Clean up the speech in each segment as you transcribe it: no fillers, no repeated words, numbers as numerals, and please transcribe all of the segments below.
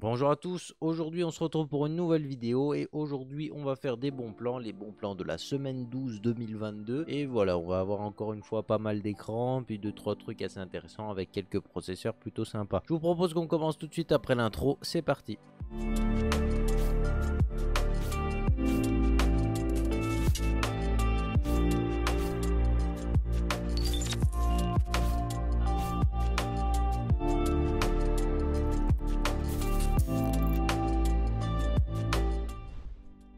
Bonjour à tous, aujourd'hui on se retrouve pour une nouvelle vidéo et aujourd'hui on va faire des bons plans, les bons plans de la semaine 12 2022 et voilà, on va avoir encore une fois pas mal d'écrans puis 2-3 trucs assez intéressants avec quelques processeurs plutôt sympas. Je vous propose qu'on commence tout de suite après l'intro, c'est parti.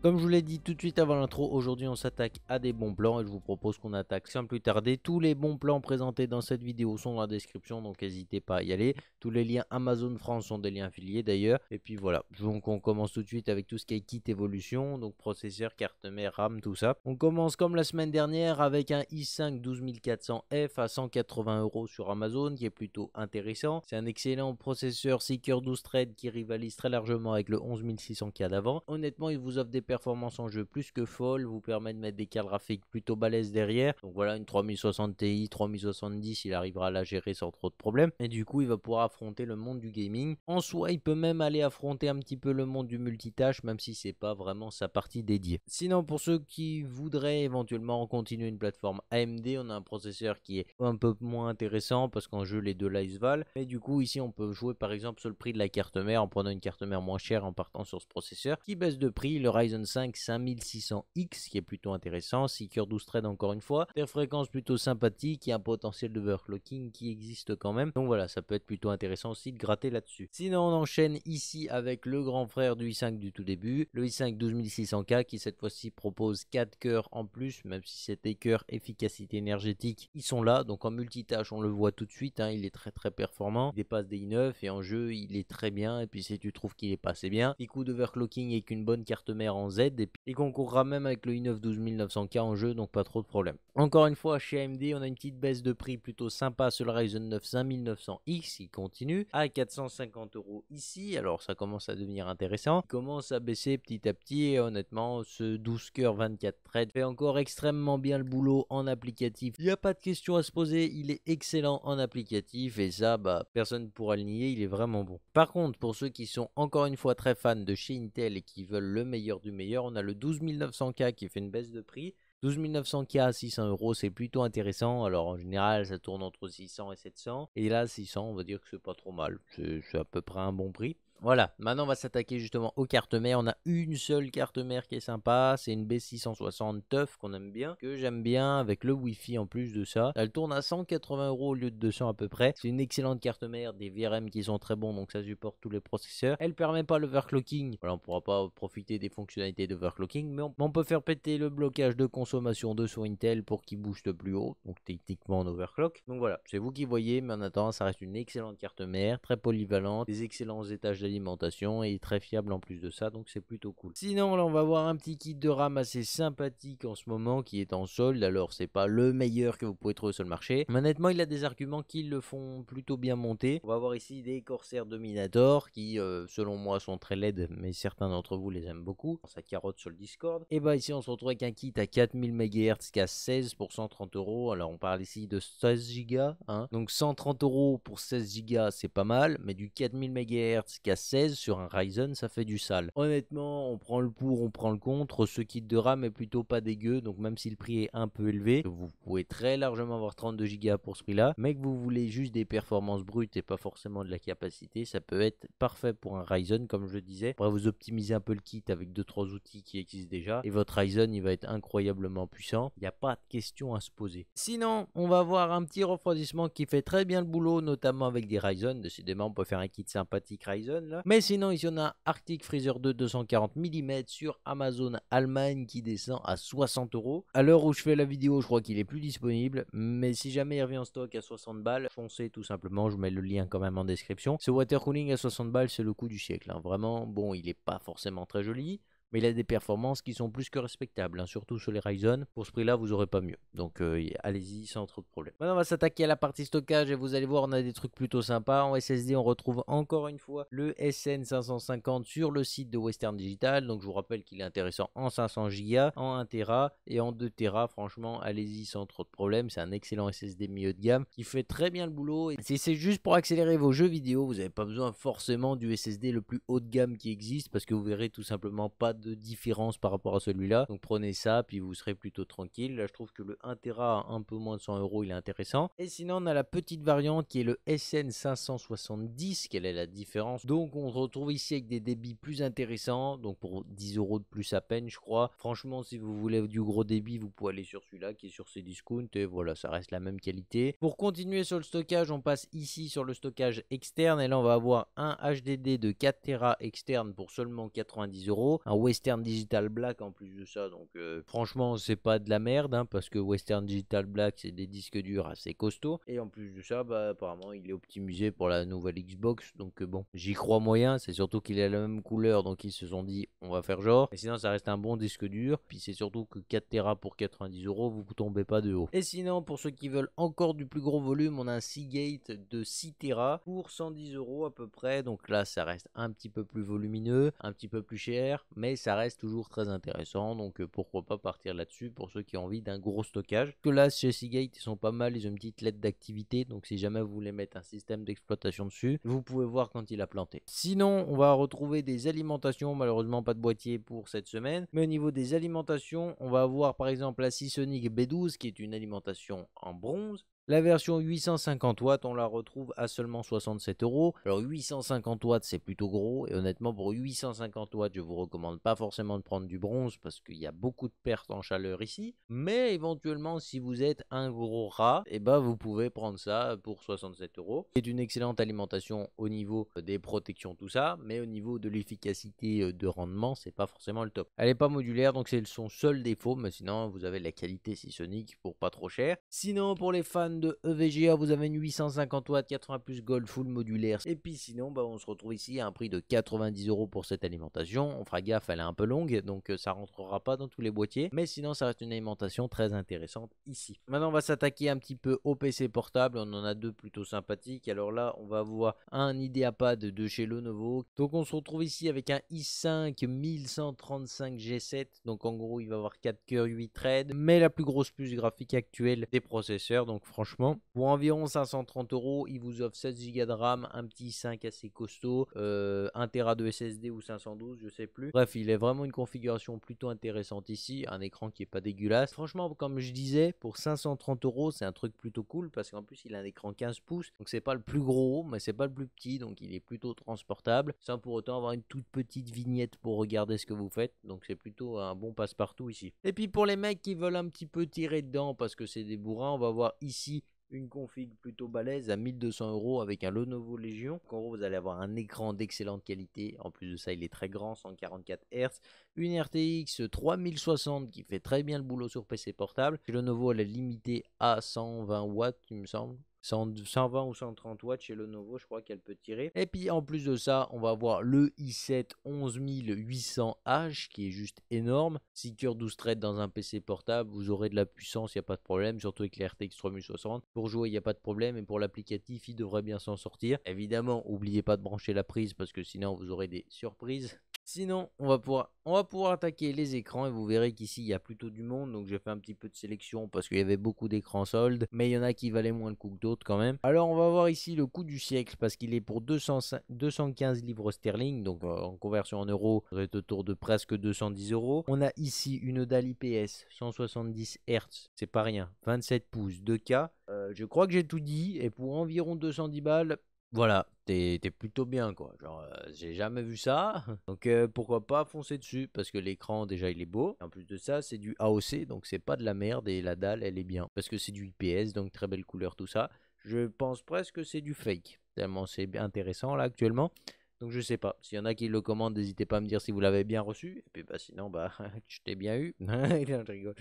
Comme je vous l'ai dit tout de suite avant l'intro, aujourd'hui on s'attaque à des bons plans et je vous propose qu'on attaque sans plus tarder. Tous les bons plans présentés dans cette vidéo sont dans la description, donc n'hésitez pas à y aller. Tous les liens Amazon France sont des liens affiliés d'ailleurs. Et puis voilà, donc on commence tout de suite avec tout ce qui est kit évolution, donc processeur, carte mère, RAM, tout ça. On commence comme la semaine dernière avec un i5 12400F à 180 € sur Amazon qui est plutôt intéressant. C'est un excellent processeur Seeker 12 Thread qui rivalise très largement avec le 11600K d'avant. Honnêtement, il vous offre des performances en jeu plus que folles, vous permet de mettre des cartes graphiques plutôt balèzes derrière. Donc voilà, une 3060 Ti, 3070, il arrivera à la gérer sans trop de problèmes. Et du coup, il va pouvoir affronter le monde du gaming. En soi, il peut même aller affronter un petit peu le monde du multitâche, même si c'est pas vraiment sa partie dédiée. Sinon, pour ceux qui voudraient éventuellement continuer une plateforme AMD, on a un processeur qui est un peu moins intéressant parce qu'en jeu, les deux là ils se valent. Mais du coup, ici, on peut jouer par exemple sur le prix de la carte mère en prenant une carte mère moins chère en partant sur ce processeur qui baisse de prix. Le Ryzen 5 5600X qui est plutôt intéressant, Seeker 12 Thread encore une fois, des fréquences plutôt sympathiques et un potentiel d'overclocking qui existe quand même. Donc voilà, ça peut être plutôt intéressant aussi de gratter là-dessus. Sinon, on enchaîne ici avec le grand frère du i5 du tout début, le i5 12600K qui cette fois-ci propose 4 cœurs en plus, même si c'était cœur efficacité énergétique, ils sont là. Donc en multitâche, on le voit tout de suite, il est très performant, il dépasse des i9 et en jeu, il est très bien. Et puis si tu trouves qu'il est pas assez bien, petit coup d'overclocking et qu'une bonne carte mère en Z, et puis il concourra même avec le i9 12900K en jeu, donc pas trop de problème. Encore une fois, chez AMD, on a une petite baisse de prix plutôt sympa sur le Ryzen 9 5900X, il continue à 450 € ici. Alors ça commence à devenir intéressant, il commence à baisser petit à petit et honnêtement, ce 12 coeurs 24 threads fait encore extrêmement bien le boulot en applicatif. Il n'y a pas de question à se poser, il est excellent en applicatif et ça, personne ne pourra le nier, il est vraiment bon. Par contre, pour ceux qui sont encore une fois très fans de chez Intel et qui veulent le meilleur du meilleur, on a le 12900K qui fait une baisse de prix. 12900K à 600 €, c'est plutôt intéressant. Alors en général, ça tourne entre 600 et 700. Et là, 600, on va dire que c'est pas trop mal. C'est à peu près un bon prix. Voilà, maintenant on va s'attaquer justement aux cartes mères. On a une seule carte mère qui est sympa, c'est une B660 TUF qu'on aime bien, que j'aime bien avec le Wi-Fi en plus de ça. Elle tourne à 180 € au lieu de 200 à peu près. C'est une excellente carte mère, des VRM qui sont très bons, donc ça supporte tous les processeurs. Elle permet pas l'overclocking, voilà, on pourra pas profiter des fonctionnalités d'overclocking, mais on peut faire péter le blocage de consommation de son Intel pour qu'il booste plus haut, donc techniquement en overclock. Donc voilà, c'est vous qui voyez, mais en attendant, ça reste une excellente carte mère, très polyvalente, des excellents étages d'alimentation et très fiable en plus de ça, donc c'est plutôt cool. Sinon là on va voir un petit kit de RAM assez sympathique en ce moment qui est en solde. Alors c'est pas le meilleur que vous pouvez trouver sur le marché, mais honnêtement il a des arguments qui le font plutôt bien monter. On va voir ici des Corsair Dominator qui selon moi sont très laides, mais certains d'entre vous les aiment beaucoup, ça carotte sur le Discord. Et ici on se retrouve avec un kit à 4000 MHz qui a 16 pour 130 €. Alors on parle ici de 16 Go, donc 130 € pour 16 Go c'est pas mal, mais du 4000 MHz qui a 16 sur un Ryzen, ça fait du sale. Honnêtement, on prend le pour, on prend le contre. Ce kit de RAM est plutôt pas dégueu, donc même si le prix est un peu élevé, vous pouvez très largement avoir 32 Go pour ce prix-là, mais que vous voulez juste des performances brutes et pas forcément de la capacité, ça peut être parfait pour un Ryzen, comme je le disais. Après, vous optimisez un peu le kit avec 2-3 outils qui existent déjà, et votre Ryzen, il va être incroyablement puissant. Il n'y a pas de question à se poser. Sinon, on va avoir un petit refroidissement qui fait très bien le boulot, notamment avec des Ryzen. Décidément, on peut faire un kit sympathique Ryzen là. Mais sinon, ici on a Arctic Freezer 2 240 mm sur Amazon Allemagne qui descend à 60 €. À l'heure où je fais la vidéo, je crois qu'il est plus disponible, mais si jamais il revient en stock à 60 balles, foncez tout simplement, je mets le lien quand même en description. Ce water cooling à 60 balles, c'est le coup du siècle, Vraiment, bon, il est pas forcément très joli, mais il a des performances qui sont plus que respectables, hein, surtout sur les Ryzen. Pour ce prix-là, vous aurez pas mieux. Donc allez-y sans trop de problème. Maintenant, on va s'attaquer à la partie stockage et vous allez voir, on a des trucs plutôt sympas. En SSD, on retrouve encore une fois le SN550 sur le site de Western Digital. Donc je vous rappelle qu'il est intéressant en 500 Go, en 1 Tera et en 2 Tera. Franchement, allez-y sans trop de problème. C'est un excellent SSD milieu de gamme qui fait très bien le boulot. Et si c'est juste pour accélérer vos jeux vidéo, vous n'avez pas besoin forcément du SSD le plus haut de gamme qui existe parce que vous verrez tout simplement pas de différence par rapport à celui-là. Donc prenez ça, puis vous serez plutôt tranquille. Là, je trouve que le 1 Tera à un peu moins de 100 €, il est intéressant. Et sinon, on a la petite variante qui est le SN570. Quelle est la différence? Donc, on se retrouve ici avec des débits plus intéressants. Donc, pour 10 € de plus à peine, je crois. Franchement, si vous voulez du gros débit, vous pouvez aller sur celui-là qui est sur Cdiscount. Et voilà, ça reste la même qualité. Pour continuer sur le stockage, on passe ici sur le stockage externe. Et là, on va avoir un HDD de 4 Tera externe pour seulement 90 €. Un Western Digital Black en plus de ça. Donc, franchement, c'est pas de la merde, hein, parce que Western Digital Black, c'est des disques durs assez costauds. Et en plus de ça, bah, apparemment, il est optimisé pour la nouvelle Xbox. Donc, bon, j'y crois moyen. C'est surtout qu'il a la même couleur. Donc, ils se sont dit, on va faire genre. Et sinon, ça reste un bon disque dur. Puis, c'est surtout que 4 Tera pour 90 €, vous tombez pas de haut. Et sinon, pour ceux qui veulent encore du plus gros volume, on a un Seagate de 6 Tera pour 110 € à peu près. Donc là, ça reste un petit peu plus volumineux, un petit peu plus cher, mais ça reste toujours très intéressant. Donc pourquoi pas partir là-dessus pour ceux qui ont envie d'un gros stockage. Que là, chez Seagate, ils sont pas mal, ils ont une petite lettre d'activité. Donc si jamais vous voulez mettre un système d'exploitation dessus, vous pouvez voir quand il a planté. Sinon, on va retrouver des alimentations. Malheureusement, pas de boîtier pour cette semaine. Mais au niveau des alimentations, on va avoir par exemple la Seasonic B12 qui est une alimentation en bronze. La version 850 watts, on la retrouve à seulement 67 €. Alors 850 watts, c'est plutôt gros. Et honnêtement, pour 850 watts, je vous recommande pas forcément de prendre du bronze parce qu'il y a beaucoup de pertes en chaleur ici. Mais éventuellement, si vous êtes un gros rat, et ben vous pouvez prendre ça pour 67 €. C'est une excellente alimentation au niveau des protections, tout ça. Mais au niveau de l'efficacité de rendement, c'est pas forcément le top. Elle est pas modulaire, donc c'est son seul défaut. Mais sinon, vous avez la qualité Seasonic pour pas trop cher. Sinon, pour les fans de EVGA, vous avez une 850 watts 80 plus Gold full modulaire. Et puis sinon, bah, on se retrouve ici à un prix de 90 € pour cette alimentation. On fera gaffe, elle est un peu longue, donc ça rentrera pas dans tous les boîtiers. Mais sinon, ça reste une alimentation très intéressante ici. Maintenant, on va s'attaquer un petit peu au PC portable. On en a deux plutôt sympathiques. Alors là, on va voir un IdeaPad de chez Lenovo. Donc on se retrouve ici avec un i5 1135 G7. Donc en gros, il va avoir 4 cœurs 8 threads. Mais la plus grosse puce graphique actuelle des processeurs. Donc franchement, pour environ 530 €, il vous offre 16 Go de RAM, un petit 5 assez costaud, 1 Tera de SSD ou 512, je sais plus. Bref, il est vraiment une configuration plutôt intéressante ici, un écran qui est pas dégueulasse. Franchement, comme je disais, pour 530 €, c'est un truc plutôt cool parce qu'en plus, il a un écran 15 pouces, donc c'est pas le plus gros, mais c'est pas le plus petit, donc il est plutôt transportable, sans pour autant avoir une toute petite vignette pour regarder ce que vous faites, donc c'est plutôt un bon passe-partout ici. Et puis pour les mecs qui veulent un petit peu tirer dedans parce que c'est des bourrins, on va voir ici une config plutôt balèze à 1200 € avec un Lenovo Legion. Donc, en gros, vous allez avoir un écran d'excellente qualité. En plus de ça, il est très grand, 144 Hz. Une RTX 3060 qui fait très bien le boulot sur PC portable. Chez Lenovo, elle est limitée à 120 watts, il me semble. 120 ou 130 watts chez Lenovo, je crois qu'elle peut tirer. Et puis en plus de ça, on va avoir le i7 11800H qui est juste énorme. 6 cœurs 12 threads dans un PC portable, vous aurez de la puissance, il n'y a pas de problème, surtout avec la RTX 3060. Pour jouer, il n'y a pas de problème, et pour l'applicatif, il devrait bien s'en sortir. Évidemment, n'oubliez pas de brancher la prise parce que sinon vous aurez des surprises. Sinon, on va pouvoir attaquer les écrans et vous verrez qu'ici il y a plutôt du monde. Donc j'ai fait un petit peu de sélection parce qu'il y avait beaucoup d'écrans soldes, mais il y en a qui valaient moins le coup que d'autres quand même. Alors on va voir ici le coût du siècle parce qu'il est pour 215 livres sterling, donc en conversion en euros, ça va être autour de presque 210 €. On a ici une dalle IPS 170 Hz, c'est pas rien, 27 pouces, 2K. Je crois que j'ai tout dit et pour environ 210 balles. Voilà, t'es plutôt bien quoi, genre j'ai jamais vu ça, donc pourquoi pas foncer dessus, parce que l'écran déjà il est beau, en plus de ça c'est du AOC, donc c'est pas de la merde, et la dalle elle est bien, parce que c'est du IPS, donc très belle couleur tout ça, je pense presque que c'est du fake, tellement c'est bien intéressant là actuellement, donc je sais pas, s'il y en a qui le commandent, n'hésitez pas à me dire si vous l'avez bien reçu, et puis bah sinon bah je t'ai bien eu, je rigole.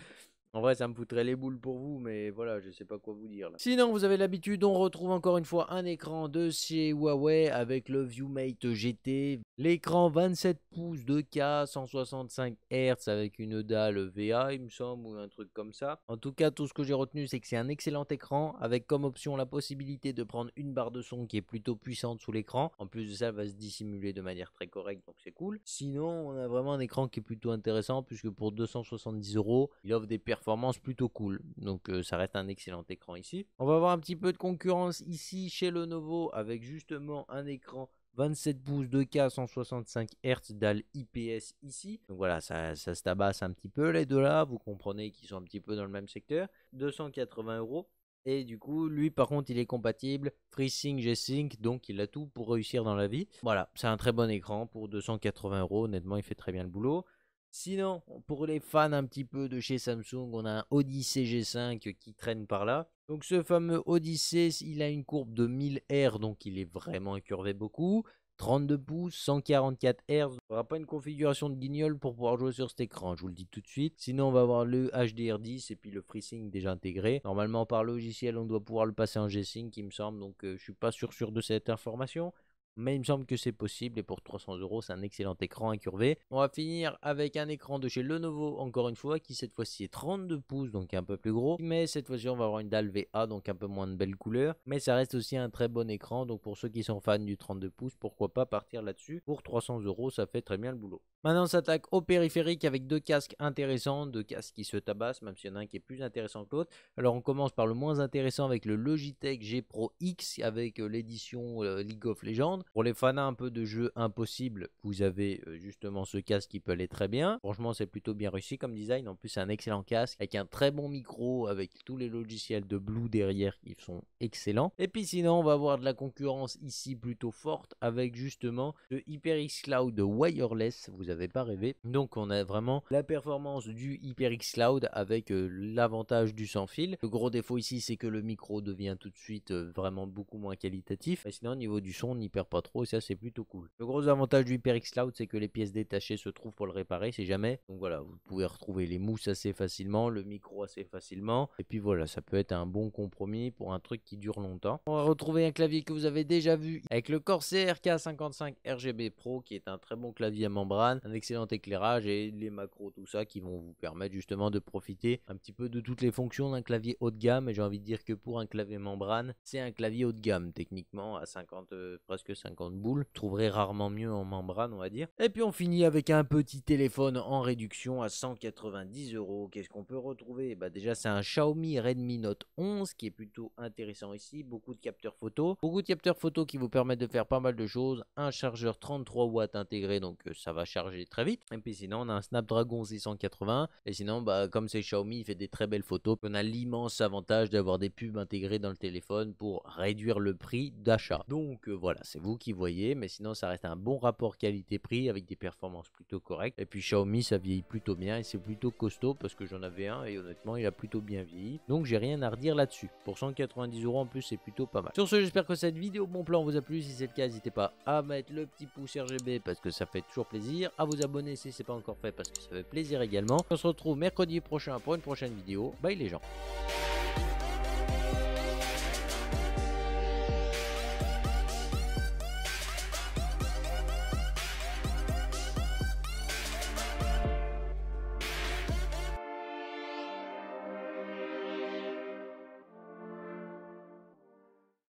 En vrai, ça me foutrait les boules pour vous, mais voilà, je sais pas quoi vous dire là. Sinon, vous avez l'habitude, on retrouve encore une fois un écran de chez Huawei avec le ViewMate GT. L'écran 27 pouces 2K, 165 Hz avec une dalle VA, il me semble, ou un truc comme ça. En tout cas, tout ce que j'ai retenu, c'est que c'est un excellent écran avec comme option la possibilité de prendre une barre de son qui est plutôt puissante sous l'écran. En plus de ça, elle va se dissimuler de manière très correcte, donc c'est cool. Sinon, on a vraiment un écran qui est plutôt intéressant puisque pour 270 €, il offre des performances plutôt cool. Donc ça reste un excellent écran ici. On va avoir un petit peu de concurrence ici chez Lenovo avec justement un écran 27 pouces 2K 165 Hz dalle IPS ici. Donc voilà, ça se tabasse un petit peu les deux là. Vous comprenez qu'ils sont un petit peu dans le même secteur. 280 €. Et du coup, lui par contre, il est compatible FreeSync, G-Sync, donc il a tout pour réussir dans la vie. Voilà, c'est un très bon écran pour 280 €. Honnêtement, il fait très bien le boulot. Sinon, pour les fans un petit peu de chez Samsung, on a un Odyssey G5 qui traîne par là. Donc ce fameux Odyssey, il a une courbe de 1000 R, donc il est vraiment incurvé beaucoup. 32 pouces, 144 Hz. On n'aura pas une configuration de guignol pour pouvoir jouer sur cet écran, je vous le dis tout de suite. Sinon, on va avoir le HDR10 et puis le FreeSync déjà intégré. Normalement, par logiciel, on doit pouvoir le passer en G-Sync, il me semble. Donc, je suis pas sûr de cette information. Mais il me semble que c'est possible et pour 300 €, c'est un excellent écran incurvé. On va finir avec un écran de chez Lenovo, encore une fois, qui cette fois-ci est 32 pouces, donc un peu plus gros. Mais cette fois-ci, on va avoir une dalle VA, donc un peu moins de belles couleurs. Mais ça reste aussi un très bon écran, donc pour ceux qui sont fans du 32 pouces, pourquoi pas partir là-dessus. Pour 300 €, ça fait très bien le boulot. Maintenant, on s'attaque au périphérique avec deux casques intéressants, deux casques qui se tabassent, même s'il y en a un qui est plus intéressant que l'autre. Alors, on commence par le moins intéressant avec le Logitech G Pro X avec l'édition League of Legends. Pour les fans un peu de jeux impossibles, vous avez justement ce casque qui peut aller très bien. Franchement, c'est plutôt bien réussi comme design. En plus, c'est un excellent casque avec un très bon micro, avec tous les logiciels de Blue derrière qui sont excellents. Et puis sinon, on va avoir de la concurrence ici plutôt forte avec justement le HyperX Cloud Wireless. Vous n'avez pas rêvé. Donc, on a vraiment la performance du HyperX Cloud avec l'avantage du sans fil. Le gros défaut ici, c'est que le micro devient tout de suite vraiment beaucoup moins qualitatif. Mais sinon, au niveau du son, on n'y perd pas trop et ça, c'est plutôt cool. Le gros avantage du HyperX Cloud, c'est que les pièces détachées se trouvent pour le réparer si jamais. Donc voilà, vous pouvez retrouver les mousses assez facilement, le micro assez facilement. Et puis voilà, ça peut être un bon compromis pour un truc qui dure longtemps. On va retrouver un clavier que vous avez déjà vu avec le Corsair K55 RGB Pro qui est un très bon clavier à membrane, un excellent éclairage et les macros, tout ça qui vont vous permettre justement de profiter un petit peu de toutes les fonctions d'un clavier haut de gamme. Et j'ai envie de dire que pour un clavier membrane, c'est un clavier haut de gamme techniquement à 50, presque 50 boules. Vous trouverez rarement mieux en membrane, on va dire. Et puis on finit avec un petit téléphone en réduction à 190 €. Qu'est-ce qu'on peut retrouver? Bah déjà, c'est un Xiaomi Redmi Note 11 qui est plutôt intéressant ici. Beaucoup de capteurs photo. Beaucoup de capteurs photo qui vous permettent de faire pas mal de choses. Un chargeur 33 watts intégré, donc ça va charger très vite. Et puis sinon, on a un Snapdragon 680. Et sinon, bah, comme c'est Xiaomi, il fait des très belles photos. On a l'immense avantage d'avoir des pubs intégrées dans le téléphone pour réduire le prix d'achat. Donc voilà, c'est vous qui voyez. Mais sinon, ça reste un bon rapport qualité-prix avec des performances plutôt correctes. Et puis Xiaomi, ça vieillit plutôt bien et c'est plutôt costaud parce que j'en avais un et honnêtement, il a plutôt bien vieilli. Donc j'ai rien à redire là-dessus. Pour 190 € en plus, c'est plutôt pas mal. Sur ce, j'espère que cette vidéo bon plan vous a plu. Si c'est le cas, n'hésitez pas à mettre le petit pouce RGB parce que ça fait toujours plaisir. À vous abonner si c'est pas encore fait parce que ça fait plaisir également. On se retrouve mercredi prochain pour une prochaine vidéo. Bye les gens.